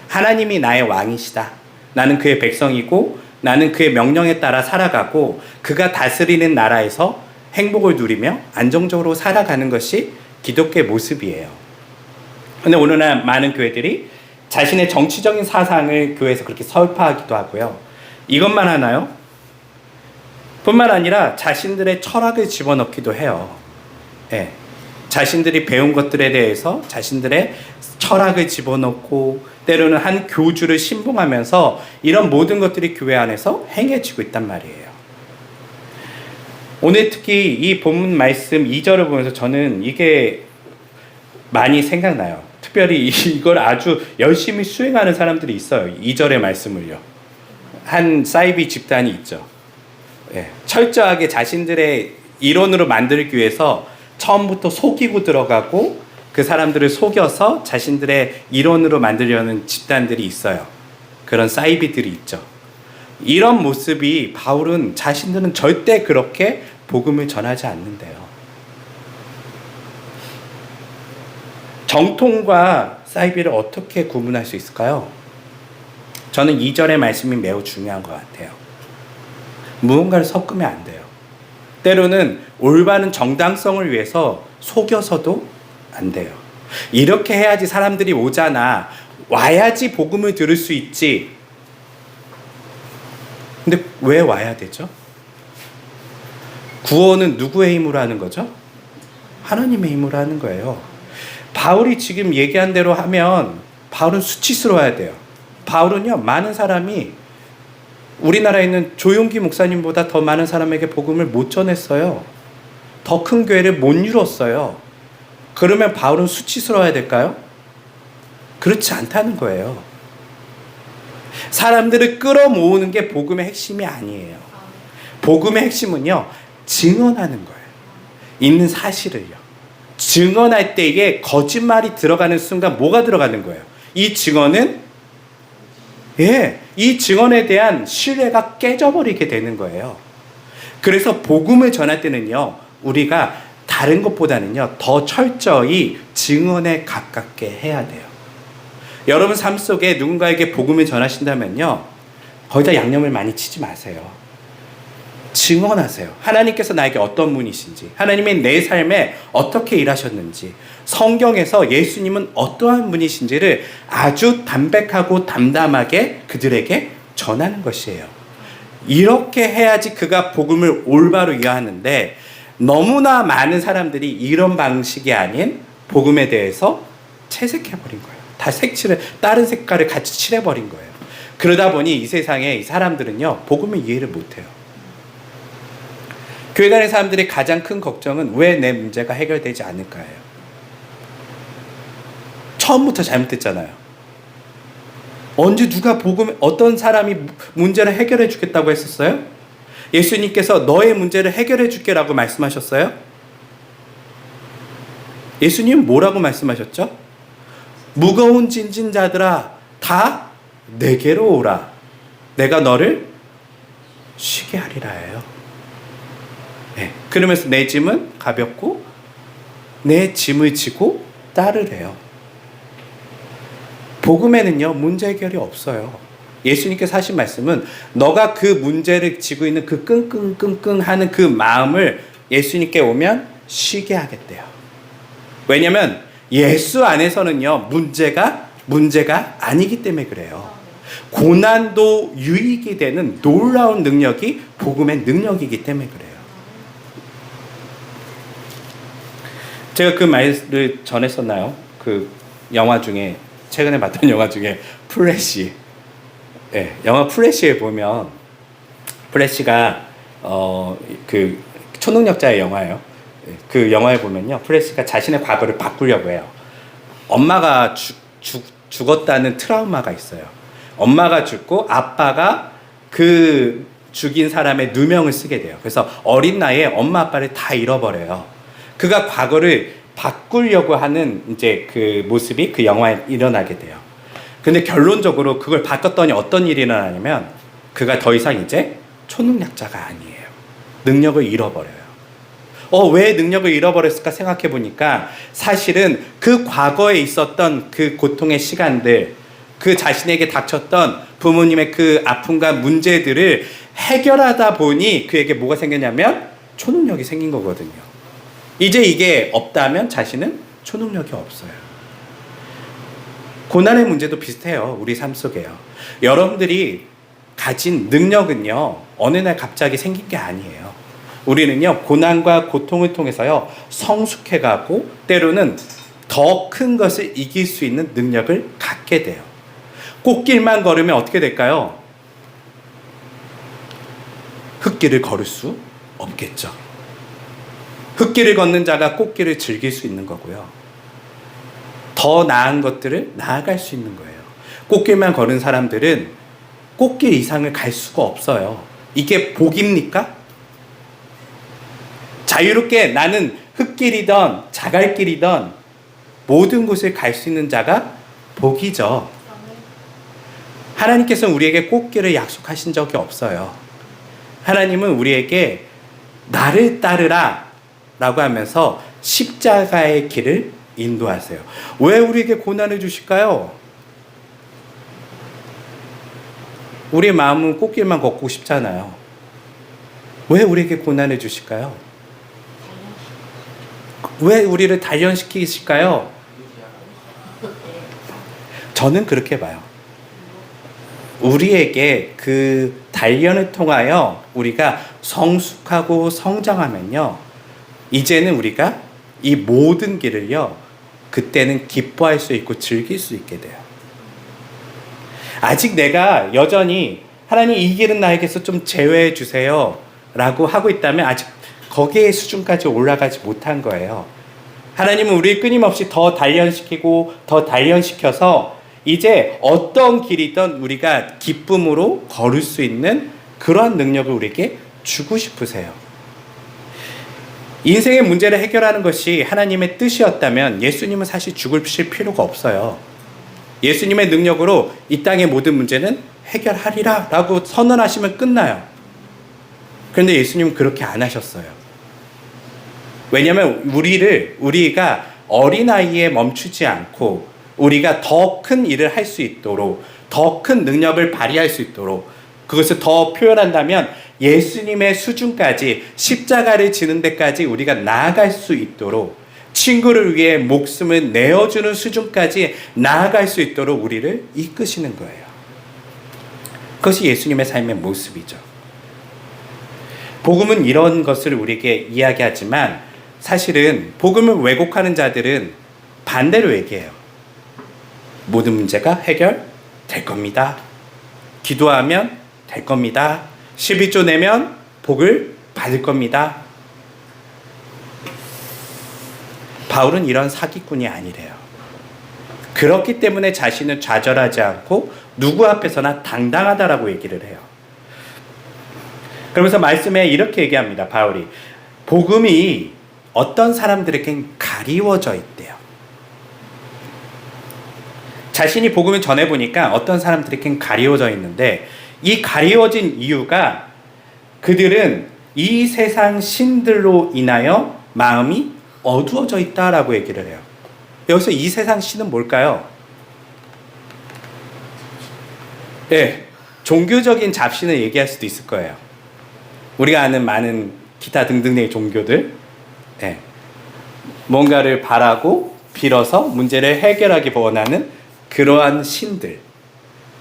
하나님이 나의 왕이시다. 나는 그의 백성이고 나는 그의 명령에 따라 살아가고 그가 다스리는 나라에서 행복을 누리며 안정적으로 살아가는 것이 기독교의 모습이에요. 근데 오늘날 많은 교회들이 자신의 정치적인 사상을 교회에서 그렇게 설파하기도 하고요. 이것만 하나요? 뿐만 아니라 자신들의 철학을 집어넣기도 해요. 네. 자신들이 배운 것들에 대해서 자신들의 철학을 집어넣고 때로는 한 교주를 신봉하면서 이런 모든 것들이 교회 안에서 행해지고 있단 말이에요. 오늘 특히 이 본문 말씀 2절을 보면서 저는 이게 많이 생각나요. 특별히 이걸 아주 열심히 수행하는 사람들이 있어요. 2절의 말씀을요. 한 사이비 집단이 있죠. 네. 철저하게 자신들의 이론으로 만들기 위해서 처음부터 속이고 들어가고 그 사람들을 속여서 자신들의 이론으로 만들려는 집단들이 있어요. 그런 사이비들이 있죠. 이런 모습이 바울은 자신들은 절대 그렇게 복음을 전하지 않는데요. 정통과 사이비를 어떻게 구분할 수 있을까요? 저는 2절의 말씀이 매우 중요한 것 같아요. 무언가를 섞으면 안 돼요. 때로는 올바른 정당성을 위해서 속여서도 안 돼요. 이렇게 해야지 사람들이 오잖아. 와야지 복음을 들을 수 있지. 근데 왜 와야 되죠? 구원은 누구의 힘으로 하는 거죠? 하나님의 힘으로 하는 거예요. 바울이 지금 얘기한 대로 하면 바울은 수치스러워야 돼요. 바울은요, 많은 사람이 우리나라에 있는 조용기 목사님보다 더 많은 사람에게 복음을 못 전했어요. 더 큰 교회를 못 이뤘어요. 그러면 바울은 수치스러워야 될까요? 그렇지 않다는 거예요. 사람들을 끌어모으는 게 복음의 핵심이 아니에요. 복음의 핵심은요, 증언하는 거예요. 있는 사실을요. 증언할 때에 거짓말이 들어가는 순간 뭐가 들어가는 거예요? 이 증언은 이 증언에 대한 신뢰가 깨져버리게 되는 거예요. 그래서 복음을 전할 때는요, 우리가 다른 것보다는요, 더 철저히 증언에 가깝게 해야 돼요. 여러분 삶 속에 누군가에게 복음을 전하신다면요, 거기다 양념을 많이 치지 마세요. 증언하세요. 하나님께서 나에게 어떤 분이신지, 하나님이 내 삶에 어떻게 일하셨는지, 성경에서 예수님은 어떠한 분이신지를 아주 담백하고 담담하게 그들에게 전하는 것이에요. 이렇게 해야지 그가 복음을 올바로 이해하는데, 너무나 많은 사람들이 이런 방식이 아닌 복음에 대해서 채색해버린 거예요. 다 색칠을, 다른 색깔을 같이 칠해버린 거예요. 그러다 보니 이 세상에 이 사람들은요, 복음을 이해를 못해요. 교회 다니는 사람들의 가장 큰 걱정은 왜 내 문제가 해결되지 않을까예요. 처음부터 잘못됐잖아요. 언제 누가 복음, 어떤 사람이 문제를 해결해 주겠다고 했었어요? 예수님께서 너의 문제를 해결해 줄게라고 말씀하셨어요? 예수님 뭐라고 말씀하셨죠? 무거운 짐진 자들아 다 내게로 오라. 내가 너를 쉬게 하리라예요. 네. 그러면서 내 짐은 가볍고 내 짐을 지고 따르래요. 복음에는요, 문제 해결이 없어요. 예수님께서 하신 말씀은 너가 그 문제를 지고 있는 그 끙끙끙끙 하는 그 마음을 예수님께 오면 쉬게 하겠대요. 왜냐하면 예수 안에서는요, 문제가 아니기 때문에 그래요. 고난도 유익이 되는 놀라운 능력이 복음의 능력이기 때문에 그래요. 제가 그 말을 전했었나요? 그 영화 중에, 최근에 봤던 영화 중에 플래시. 네, 영화 플래시에 보면 플래시가 그 초능력자의 영화예요. 그 영화에 보면요, 플래시가 자신의 과거를 바꾸려고 해요. 엄마가 죽었다는 트라우마가 있어요. 엄마가 죽고 아빠가 그 죽인 사람의 누명을 쓰게 돼요. 그래서 어린 나이에 엄마 아빠를 다 잃어버려요. 그가 과거를 바꾸려고 하는 이제 그 모습이 그 영화에 일어나게 돼요. 근데 결론적으로 그걸 바꿨더니 어떤 일이 일어나냐면 그가 더 이상 이제 초능력자가 아니에요. 능력을 잃어버려요. 왜 능력을 잃어버렸을까 생각해 보니까 사실은 그 과거에 있었던 그 고통의 시간들, 그 자신에게 닥쳤던 부모님의 그 아픔과 문제들을 해결하다 보니 그에게 뭐가 생겼냐면 초능력이 생긴 거거든요. 이제 이게 없다면 자신은 초능력이 없어요. 고난의 문제도 비슷해요. 우리 삶 속에요. 여러분들이 가진 능력은요, 어느 날 갑자기 생긴 게 아니에요. 우리는요, 고난과 고통을 통해서요, 성숙해가고 때로는 더 큰 것을 이길 수 있는 능력을 갖게 돼요. 꽃길만 걸으면 어떻게 될까요? 흙길을 걸을 수 없겠죠. 흙길을 걷는 자가 꽃길을 즐길 수 있는 거고요. 더 나은 것들을 나아갈 수 있는 거예요. 꽃길만 걸은 사람들은 꽃길 이상을 갈 수가 없어요. 이게 복입니까? 자유롭게 나는 흙길이든 자갈길이든 모든 곳을 갈 수 있는 자가 복이죠. 하나님께서는 우리에게 꽃길을 약속하신 적이 없어요. 하나님은 우리에게 나를 따르라 라고 하면서 십자가의 길을 인도하세요. 왜 우리에게 고난을 주실까요? 우리의 마음은 꽃길만 걷고 싶잖아요. 왜 우리에게 고난을 주실까요? 왜 우리를 단련시키실까요? 저는 그렇게 봐요. 우리에게 그 단련을 통하여 우리가 성숙하고 성장하면요, 이제는 우리가 이 모든 길을요, 그때는 기뻐할 수 있고 즐길 수 있게 돼요. 아직 내가 여전히 하나님 이 길은 나에게서 좀 제외해 주세요 라고 하고 있다면 아직 거기에 수준까지 올라가지 못한 거예요. 하나님은 우리를 끊임없이 더 단련시키고 더 단련시켜서 이제 어떤 길이든 우리가 기쁨으로 걸을 수 있는 그러한 능력을 우리에게 주고 싶으세요. 인생의 문제를 해결하는 것이 하나님의 뜻이었다면 예수님은 사실 죽으실 필요가 없어요. 예수님의 능력으로 이 땅의 모든 문제는 해결하리라 라고 선언하시면 끝나요. 그런데 예수님은 그렇게 안 하셨어요. 왜냐하면 우리가 어린아이에 멈추지 않고 우리가 더 큰 일을 할 수 있도록, 더 큰 능력을 발휘할 수 있도록 그것을 더 표현한다면 예수님의 수준까지, 십자가를 지는 데까지 우리가 나아갈 수 있도록, 친구를 위해 목숨을 내어주는 수준까지 나아갈 수 있도록 우리를 이끄시는 거예요. 그것이 예수님의 삶의 모습이죠. 복음은 이런 것을 우리에게 이야기하지만 사실은 복음을 왜곡하는 자들은 반대로 얘기해요. 모든 문제가 해결될 겁니다. 기도하면 될 겁니다. 11조 내면 복을 받을 겁니다. 바울은 이런 사기꾼이 아니래요. 그렇기 때문에 자신은 좌절하지 않고 누구 앞에서나 당당하다라고 얘기를 해요. 그러면서 말씀에 이렇게 얘기합니다. 바울이 복음이 어떤 사람들에겐 가리워져 있대요. 자신이 복음을 전해보니까 어떤 사람들에겐 가리워져 있는데, 이 가리워진 이유가 그들은 이 세상 신들로 인하여 마음이 어두워져 있다라고 얘기를 해요. 여기서 이 세상 신은 뭘까요? 네, 종교적인 잡신을 얘기할 수도 있을 거예요. 우리가 아는 많은 기타 등등의 종교들, 네, 뭔가를 바라고 빌어서 문제를 해결하기 원하는 그러한 신들이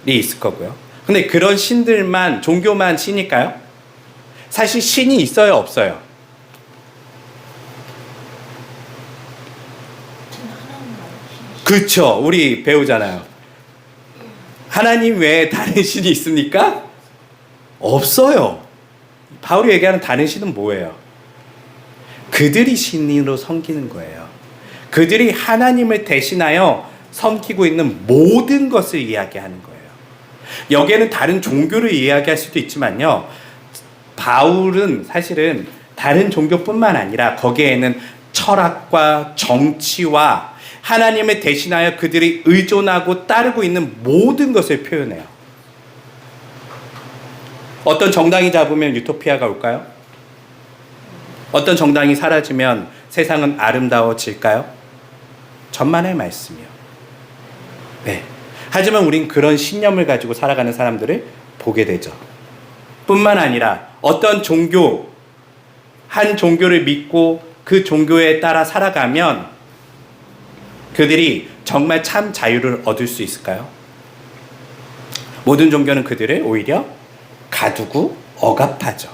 있을 거고요. 근데 그런 신들만, 종교만 신일까요? 사실 신이 있어요, 없어요? 그렇죠. 우리 배우잖아요. 하나님 외에 다른 신이 있습니까? 없어요. 바울이 얘기하는 다른 신은 뭐예요? 그들이 신으로 섬기는 거예요. 그들이 하나님을 대신하여 섬기고 있는 모든 것을 이야기하는 거예요. 여기에는 다른 종교를 이야기할 수도 있지만요, 바울은 사실은 다른 종교뿐만 아니라 거기에는 철학과 정치와 하나님을 대신하여 그들이 의존하고 따르고 있는 모든 것을 표현해요. 어떤 정당이 잡으면 유토피아가 올까요? 어떤 정당이 사라지면 세상은 아름다워질까요? 천만의 말씀이요. 네. 하지만 우린 그런 신념을 가지고 살아가는 사람들을 보게 되죠. 뿐만 아니라 어떤 종교, 한 종교를 믿고 그 종교에 따라 살아가면 그들이 정말 참 자유를 얻을 수 있을까요? 모든 종교는 그들을 오히려 가두고 억압하죠.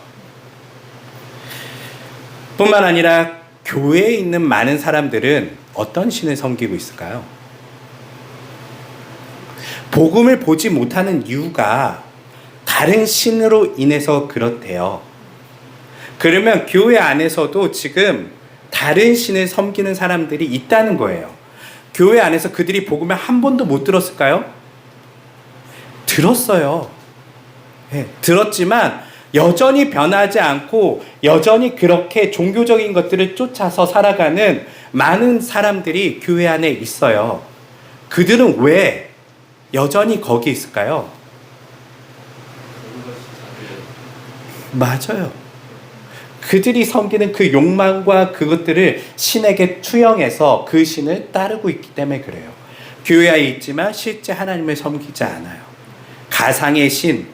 뿐만 아니라 교회에 있는 많은 사람들은 어떤 신을 섬기고 있을까요? 복음을 보지 못하는 이유가 다른 신으로 인해서 그렇대요. 그러면 교회 안에서도 지금 다른 신을 섬기는 사람들이 있다는 거예요. 교회 안에서 그들이 복음을 한 번도 못 들었을까요? 들었어요. 네, 들었지만 여전히 변하지 않고 여전히 그렇게 종교적인 것들을 쫓아서 살아가는 많은 사람들이 교회 안에 있어요. 그들은 왜 여전히 거기 있을까요? 맞아요. 그들이 섬기는 그 욕망과 그것들을 신에게 투영해서 그 신을 따르고 있기 때문에 그래요. 교회에 있지만 실제 하나님을 섬기지 않아요. 가상의 신,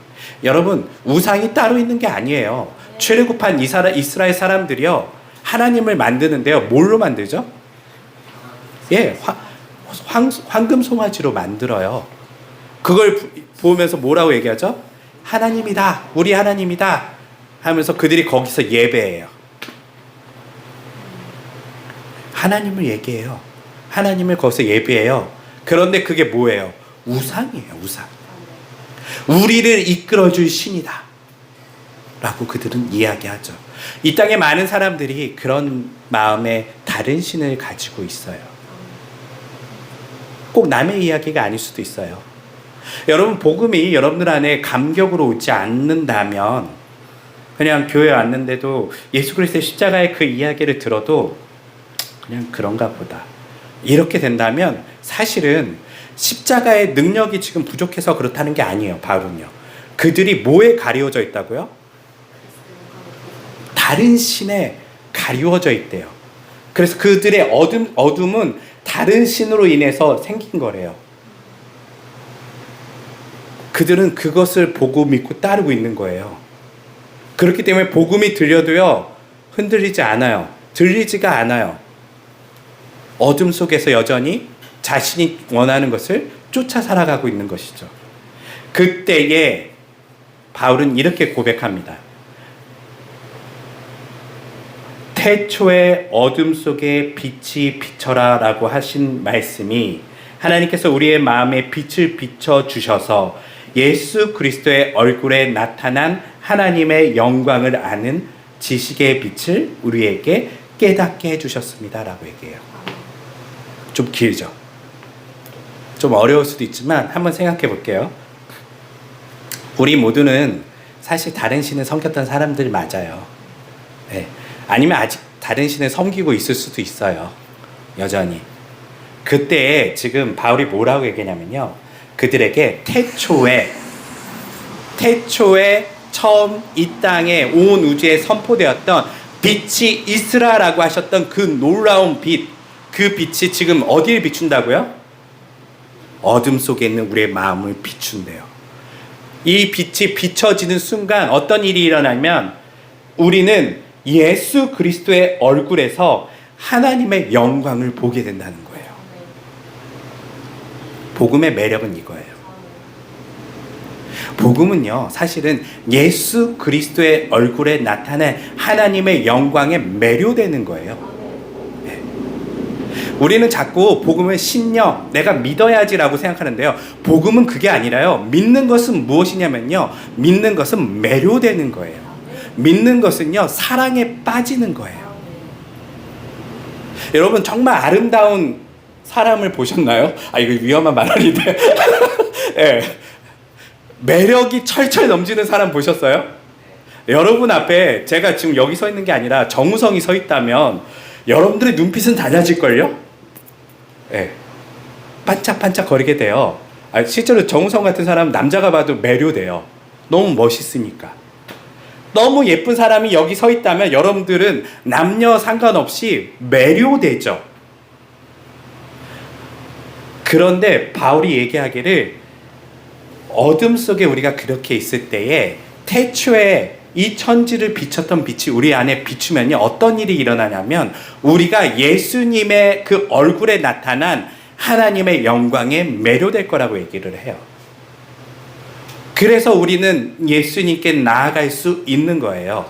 여러분 우상이 따로 있는 게 아니에요. 출애굽한 이스라엘 사람들이요, 하나님을 만드는데요, 뭘로 만들죠? 예, 황금 송아지로 만들어요. 그걸 보면서 뭐라고 얘기하죠? 하나님이다, 우리 하나님이다 하면서 그들이 거기서 예배해요. 하나님을 얘기해요. 하나님을 거기서 예배해요. 그런데 그게 뭐예요? 우상이에요, 우상. 우리를 이끌어줄 신이다 라고 그들은 이야기하죠. 이 땅에 많은 사람들이 그런 마음에 다른 신을 가지고 있어요. 꼭 남의 이야기가 아닐 수도 있어요. 여러분, 복음이 여러분들 안에 감격으로 오지 않는다면, 그냥 교회에 왔는데도 예수 그리스도의 십자가의 그 이야기를 들어도 그냥 그런가 보다, 이렇게 된다면 사실은 십자가의 능력이 지금 부족해서 그렇다는 게 아니에요. 바울은요, 그들이 뭐에 가리워져 있다고요? 다른 신에 가리워져 있대요. 그래서 그들의 어둠은 다른 신으로 인해서 생긴 거래요. 그들은 그것을 보고 믿고 따르고 있는 거예요. 그렇기 때문에 복음이 들려도요, 흔들리지 않아요. 들리지가 않아요. 어둠 속에서 여전히 자신이 원하는 것을 쫓아 살아가고 있는 것이죠. 그때에 바울은 이렇게 고백합니다. 태초의 어둠 속에 빛이 비쳐라 라고 하신 말씀이 하나님께서 우리의 마음에 빛을 비춰주셔서 예수 그리스도의 얼굴에 나타난 하나님의 영광을 아는 지식의 빛을 우리에게 깨닫게 해주셨습니다 라고 얘기해요. 좀 길죠? 좀 어려울 수도 있지만 한번 생각해 볼게요. 우리 모두는 사실 다른 신을 섬겼던 사람들 맞아요. 네. 아니면 아직 다른 신을 섬기고 있을 수도 있어요. 여전히. 그때 지금 바울이 뭐라고 얘기하냐면요. 그들에게 태초에 처음 이 땅에 온 우주에 선포되었던 빛이 있으라라고 하셨던 그 놀라운 빛, 그 빛이 지금 어디를 비춘다고요? 어둠 속에 있는 우리의 마음을 비춘대요. 이 빛이 비춰지는 순간 어떤 일이 일어나면 우리는 예수 그리스도의 얼굴에서 하나님의 영광을 보게 된다는 거예요. 복음의 매력은 이거예요. 복음은요, 사실은 예수 그리스도의 얼굴에 나타난 하나님의 영광에 매료되는 거예요. 네. 우리는 자꾸 복음을 신념, 내가 믿어야지라고 생각하는데요. 복음은 그게 아니라요. 믿는 것은 무엇이냐면요. 믿는 것은 매료되는 거예요. 믿는 것은요, 사랑에 빠지는 거예요. 여러분, 정말 아름다운 사람을 보셨나요? 아, 이거 위험한 말 아닌데. 네. 매력이 철철 넘치는 사람 보셨어요? 여러분 앞에 제가 지금 여기 서 있는 게 아니라 정우성이 서 있다면 여러분들의 눈빛은 달라질걸요? 네. 반짝반짝 거리게 돼요. 실제로 정우성 같은 사람은 남자가 봐도 매료돼요. 너무 멋있으니까. 너무 예쁜 사람이 여기 서 있다면 여러분들은 남녀 상관없이 매료되죠. 그런데 바울이 얘기하기를 어둠 속에 우리가 그렇게 있을 때에 태초에 이 천지를 비췄던 빛이 우리 안에 비추면요, 어떤 일이 일어나냐면 우리가 예수님의 그 얼굴에 나타난 하나님의 영광에 매료될 거라고 얘기를 해요. 그래서 우리는 예수님께 나아갈 수 있는 거예요.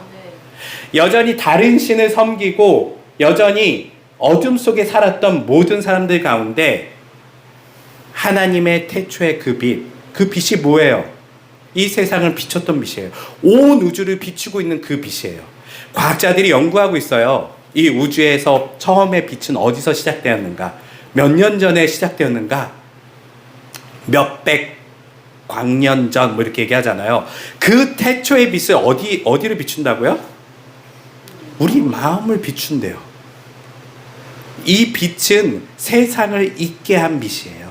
여전히 다른 신을 섬기고 여전히 어둠 속에 살았던 모든 사람들 가운데 하나님의 태초의 그 빛이 뭐예요? 이 세상을 비췄던 빛이에요. 온 우주를 비추고 있는 그 빛이에요. 과학자들이 연구하고 있어요. 이 우주에서 처음의 빛은 어디서 시작되었는가? 몇 년 전에 시작되었는가? 몇백 광년 전 뭐 이렇게 얘기하잖아요. 그 태초의 빛을 어디를 비춘다고요? 우리 마음을 비춘대요. 이 빛은 세상을 잊게 한 빛이에요.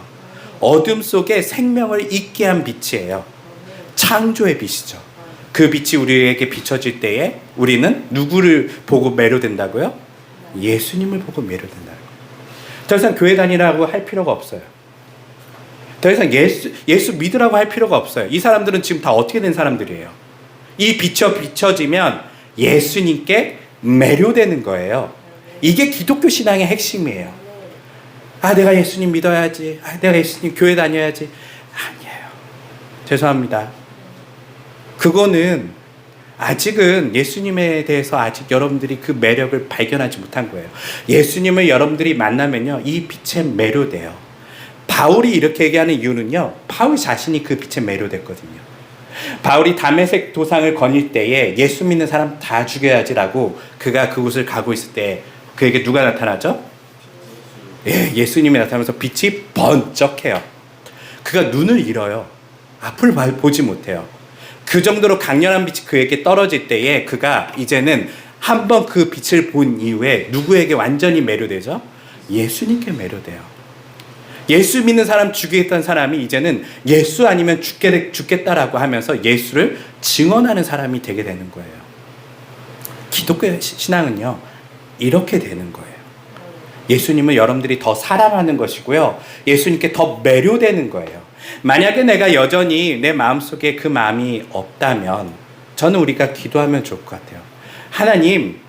어둠 속에 생명을 잊게 한 빛이에요. 창조의 빛이죠. 그 빛이 우리에게 비춰질 때에 우리는 누구를 보고 매료된다고요? 예수님을 보고 매료된다는 거예요. 더 이상 교회 다니라고 할 필요가 없어요. 더 이상 예수 믿으라고 할 필요가 없어요. 이 사람들은 지금 다 어떻게 된 사람들이에요? 이 비춰지면 예수님께 매료되는 거예요. 이게 기독교 신앙의 핵심이에요. 아, 내가 예수님 믿어야지. 아, 내가 예수님 교회 다녀야지. 아니에요. 죄송합니다. 그거는 아직은 예수님에 대해서 아직 여러분들이 그 매력을 발견하지 못한 거예요. 예수님을 여러분들이 만나면요, 이 빛에 매료돼요. 바울이 이렇게 얘기하는 이유는요, 바울 자신이 그 빛에 매료됐거든요. 바울이 다메섹 도상을 거닐 때에 예수 믿는 사람 다 죽여야지라고 그가 그곳을 가고 있을 때 그에게 누가 나타나죠? 예수님이 나타나면서 빛이 번쩍해요. 그가 눈을 잃어요. 앞을 보지 못해요. 그 정도로 강렬한 빛이 그에게 떨어질 때에 그가 이제는 한번 그 빛을 본 이후에 누구에게 완전히 매료되죠? 예수님께 매료돼요. 예수 믿는 사람 죽이겠다는 사람이 이제는 예수 아니면 죽겠다라고 하면서 예수를 증언하는 사람이 되게 되는 거예요. 기독교 신앙은요, 이렇게 되는 거예요. 예수님을 여러분들이 더 사랑하는 것이고요. 예수님께 더 매료되는 거예요. 만약에 내가 여전히 내 마음속에 그 마음이 없다면 저는 우리가 기도하면 좋을 것 같아요. 하나님,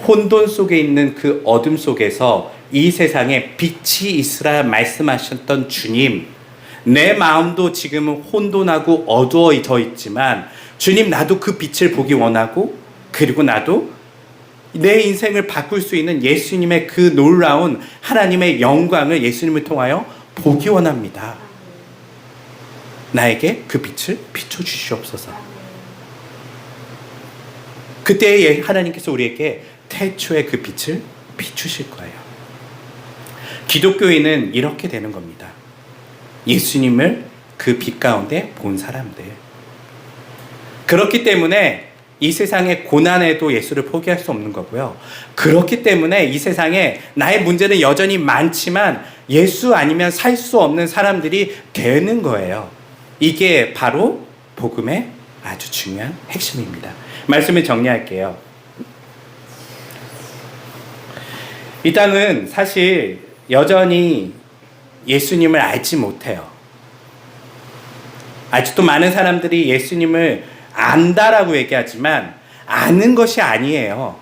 혼돈 속에 있는 그 어둠 속에서 이 세상에 빛이 있으라 말씀하셨던 주님, 내 마음도 지금은 혼돈하고 어두워져 있지만 주님, 나도 그 빛을 보기 원하고, 그리고 나도 내 인생을 바꿀 수 있는 예수님의 그 놀라운 하나님의 영광을 예수님을 통하여 보기 원합니다. 나에게 그 빛을 비춰주시옵소서. 그때 하나님께서 우리에게 태초의 그 빛을 비추실 거예요. 기독교인은 이렇게 되는 겁니다. 예수님을 그 빛 가운데 본 사람들. 그렇기 때문에 이 세상의 고난에도 예수를 포기할 수 없는 거고요. 그렇기 때문에 이 세상에 나의 문제는 여전히 많지만 예수 아니면 살 수 없는 사람들이 되는 거예요. 이게 바로 복음의 아주 중요한 핵심입니다. 말씀을 정리할게요. 이 땅은 사실 여전히 예수님을 알지 못해요. 아직도 많은 사람들이 예수님을 안다라고 얘기하지만 아는 것이 아니에요.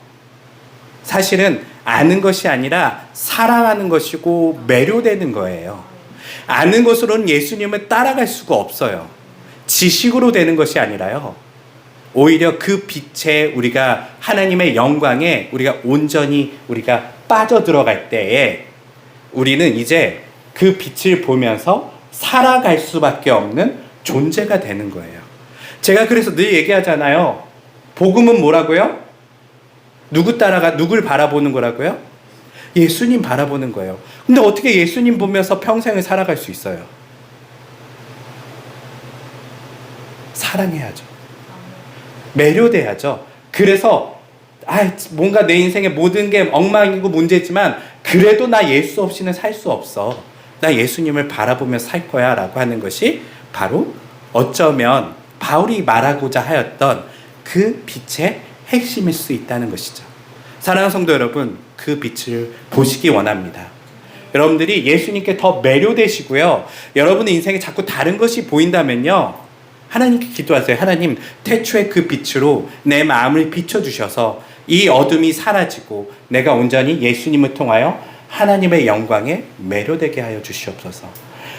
사실은 아는 것이 아니라 사랑하는 것이고 매료되는 거예요. 아는 것으로는 예수님을 따라갈 수가 없어요. 지식으로 되는 것이 아니라요. 오히려 그 빛에 우리가 하나님의 영광에 우리가 온전히 우리가 빠져들어갈 때에 우리는 이제 그 빛을 보면서 살아갈 수밖에 없는 존재가 되는 거예요. 제가 그래서 늘 얘기하잖아요. 복음은 뭐라고요? 누굴 바라보는 거라고요? 예수님 바라보는 거예요. 근데 어떻게 예수님 보면서 평생을 살아갈 수 있어요? 사랑해야죠. 매료돼야죠. 그래서 뭔가 내 인생의 모든 게 엉망이고 문제지만 그래도 나 예수 없이는 살 수 없어. 나 예수님을 바라보며 살 거야 라고 하는 것이 바로 어쩌면 바울이 말하고자 하였던 그 빛의 핵심일 수 있다는 것이죠. 사랑하는 성도 여러분, 그 빛을 보시기 원합니다. 여러분들이 예수님께 더 매료되시고요. 여러분의 인생에 자꾸 다른 것이 보인다면요. 하나님께 기도하세요. 하나님, 태초의 그 빛으로 내 마음을 비춰주셔서 이 어둠이 사라지고 내가 온전히 예수님을 통하여 하나님의 영광에 매료되게 하여 주시옵소서.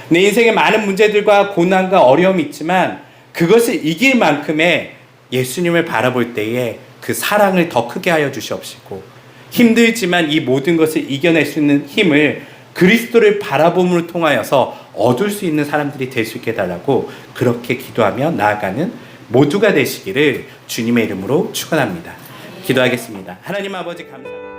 내 인생에 많은 문제들과 고난과 어려움이 있지만 그것을 이길 만큼의 예수님을 바라볼 때에 그 사랑을 더 크게 하여 주시옵시고, 힘들지만 이 모든 것을 이겨낼 수 있는 힘을 그리스도를 바라봄을 통하여서 얻을 수 있는 사람들이 될 수 있게 해달라고 그렇게 기도하며 나아가는 모두가 되시기를 주님의 이름으로 축원합니다. 기도하겠습니다. 하나님 아버지 감사합니다.